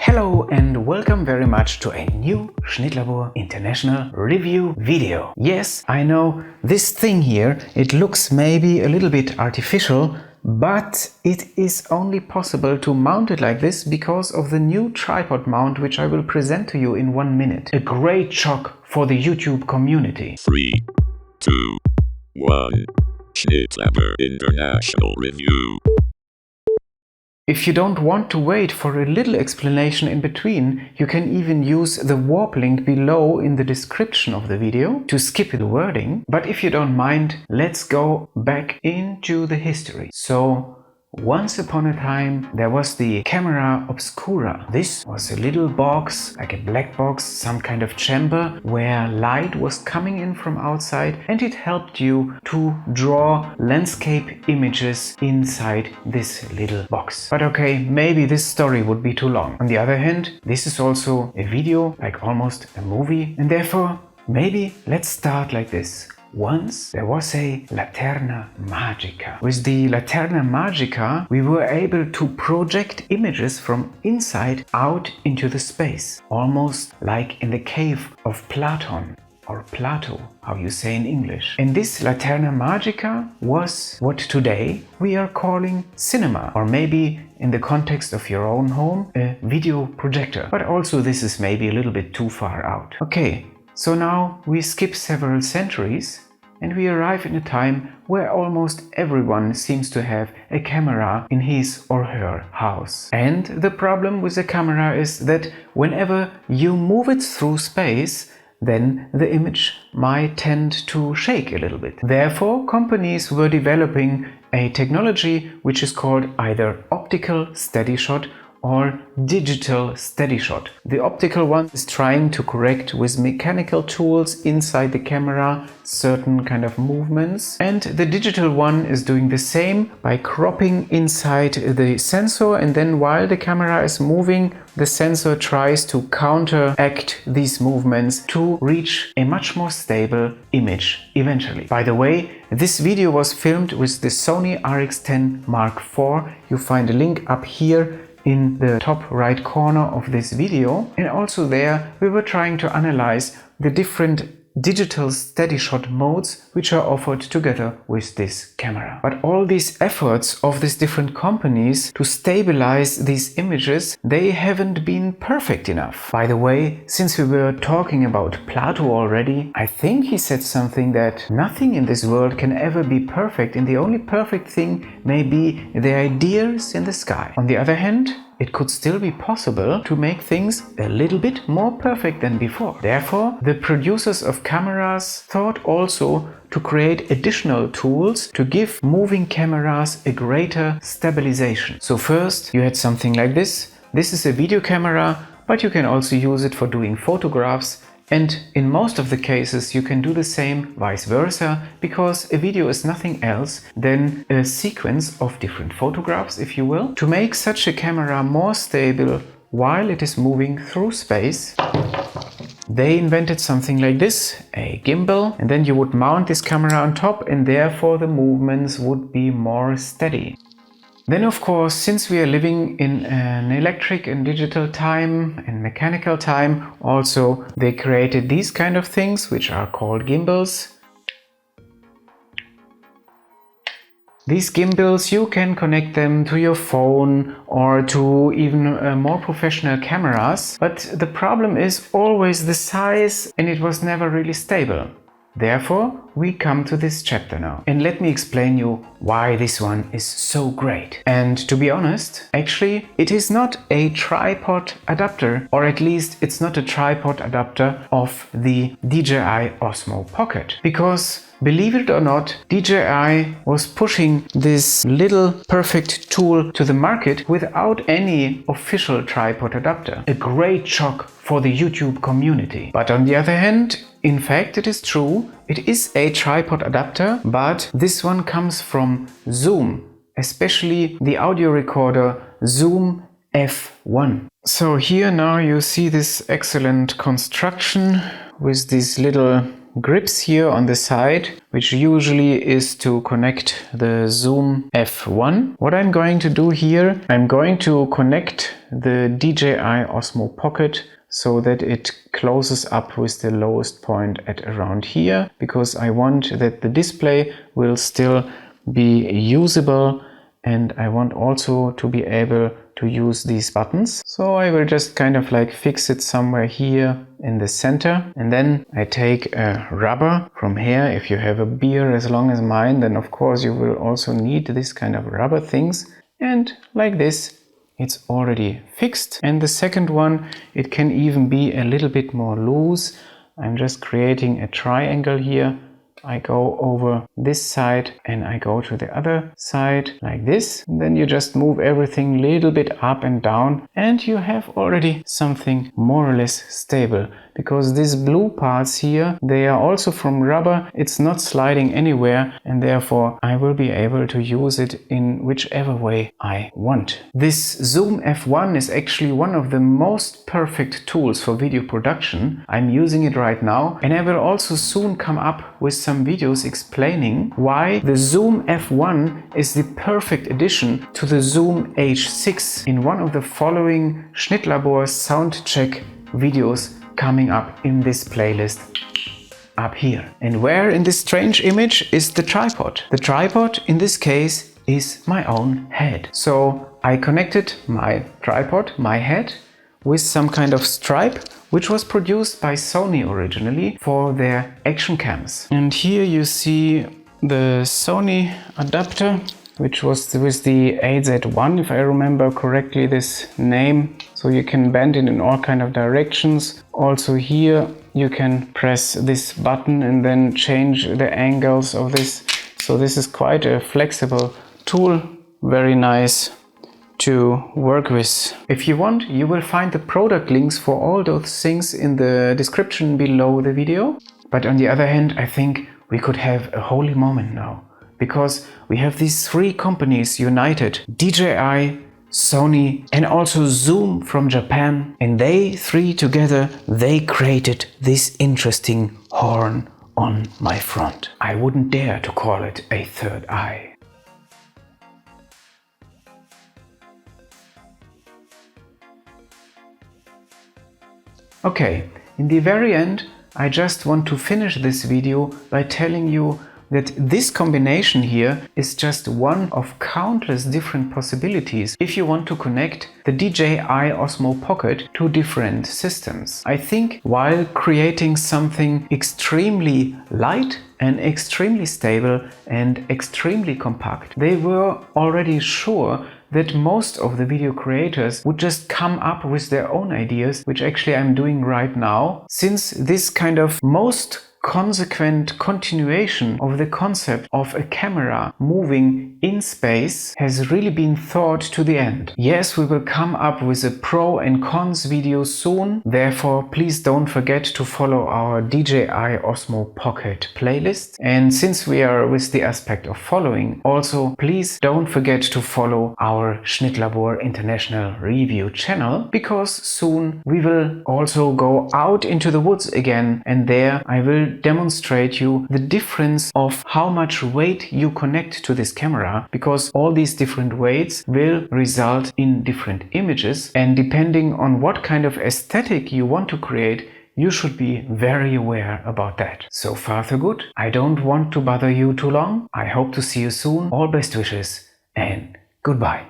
Hello and welcome very much to a new SSCHNITTLABOR International review video. Yes, I know this thing here, it looks maybe a little bit artificial, but it is only possible to mount it like this because of the new tripod mount which I will present to you in 1 minute. A great shock for the YouTube community. 3, 2, 1. SSCHNITTLABOR International Review. If you don't want to wait for a little explanation in between, you can even use the warp link below in the description of the video to skip the wording. But if you don't mind, let's go back into the history. So, once upon a time there was the camera obscura. This was a little box, like a black box, some kind of chamber where light was coming in from outside, and it helped you to draw landscape images inside this little box. But okay, maybe this story would be too long. On the other hand, this is also a video, like almost a movie, and therefore maybe let's start like this. Once there was a Laterna Magica. With the Laterna Magica we were able to project images from inside out into the space, almost like in the cave of Platon, or Plato, how you say in English. And this Laterna Magica was what today we are calling cinema, or maybe in the context of your own home, a video projector. But also this is maybe a little bit too far out. Okay. So now we skip several centuries and we arrive in a time where almost everyone seems to have a camera in his or her house. And the problem with the camera is that whenever you move it through space, then the image might tend to shake a little bit. Therefore, companies were developing a technology which is called either optical steady shot or digital steady shot. The optical one is trying to correct with mechanical tools inside the camera certain kind of movements, and the digital one is doing the same by cropping inside the sensor, and then while the camera is moving, the sensor tries to counteract these movements to reach a much more stable image eventually. By the way, this video was filmed with the Sony RX10 Mark IV. You find a link up here in the top right corner of this video, and also there we were trying to analyze the different digital steady shot modes which are offered together with this camera. But all these efforts of these different companies to stabilize these images, they haven't been perfect enough. By the way, since we were talking about Plato already, I think he said something that nothing in this world can ever be perfect, and the only perfect thing may be the ideas in the sky. On the other hand, it could still be possible to make things a little bit more perfect than before. Therefore, the producers of cameras thought also to create additional tools to give moving cameras a greater stabilization. So first you had something like this. This is a video camera, but you can also use it for doing photographs. And in most of the cases you can do the same vice versa, because a video is nothing else than a sequence of different photographs, if you will. To make such a camera more stable while it is moving through space, they invented something like this, a gimbal, and then you would mount this camera on top, and therefore the movements would be more steady. Then of course, since we are living in an electric and digital time and mechanical time, also they created these kind of things which are called gimbals. These gimbals, you can connect them to your phone or to even more professional cameras, but the problem is always the size, and it was never really stable. Therefore, we come to this chapter now. And let me explain you why this one is so great. And to be honest, actually, it is not a tripod adapter, or at least it's not a tripod adapter of the DJI OSMO Pocket. Because believe it or not, DJI was pushing this little perfect tool to the market without any official tripod adapter. A great shock for the YouTube community. But on the other hand, in fact, it is true, it is a tripod adapter, but this one comes from Zoom, especially the audio recorder Zoom F1. So here now you see this excellent construction with these little grips here on the side, which usually is to connect the zoom f1. What I'm going to do here, I'm going to connect the DJI OSMO Pocket so that it closes up with the lowest point at around here, because I want that the display will still be usable, and I want also to be able to use these buttons. So I will just kind of like fix it somewhere here in the center, and then I take a rubber from here. If you have a beer as long as mine, then of course you will also need this kind of rubber things, and like this it's already fixed. And the second one, it can even be a little bit more loose. I'm just creating a triangle here. I go over this side and I go to the other side like this. And then you just move everything a little bit up and down, and you have already something more or less stable. Because these blue parts here, they are also from rubber. It's not sliding anywhere, and therefore I will be able to use it in whichever way I want. This Zoom F1 is actually one of the most perfect tools for video production. I'm using it right now, and I will also soon come up with some videos explaining why the Zoom F1 is the perfect addition to the Zoom H6 in one of the following SSCHNITTLABOR sound check videos coming up in this playlist up here. And where in this strange image is the tripod? The tripod in this case is my own head. So I connected my tripod, my head, with some kind of stripe which was produced by Sony originally for their action cams. And here you see the Sony adapter, which was with the AZ1, if I remember correctly this name. So you can bend it in all kind of directions. Also here you can press this button and then change the angles of this. So this is quite a flexible tool, very nice to work with. If you want, you will find the product links for all those things in the description below the video. But on the other hand, I think we could have a holy moment now, because we have these three companies united: DJI, Sony and also Zoom from Japan, and they three together, they created this interesting horn on my front. I wouldn't dare to call it a third eye. Okay, in the very end, I just want to finish this video by telling you that this combination here is just one of countless different possibilities if you want to connect the DJI OSMO Pocket to different systems. I think while creating something extremely light and extremely stable and extremely compact, they were already sure that most of the video creators would just come up with their own ideas, which actually I'm doing right now, since this kind of most consequent continuation of the concept of a camera moving in space has really been thought to the end. Yes, we will come up with a pro and cons video soon, therefore please don't forget to follow our DJI OSMO Pocket playlist. And since we are with the aspect of following, also please don't forget to follow our SSCHNITTLABOR International Review channel, because soon we will also go out into the woods again, and there I will demonstrate you the difference of how much weight you connect to this camera, because all these different weights will result in different images, and depending on what kind of aesthetic you want to create, you should be very aware about that. So far so good. I don't want to bother you too long. I hope to see you soon. All best wishes and goodbye.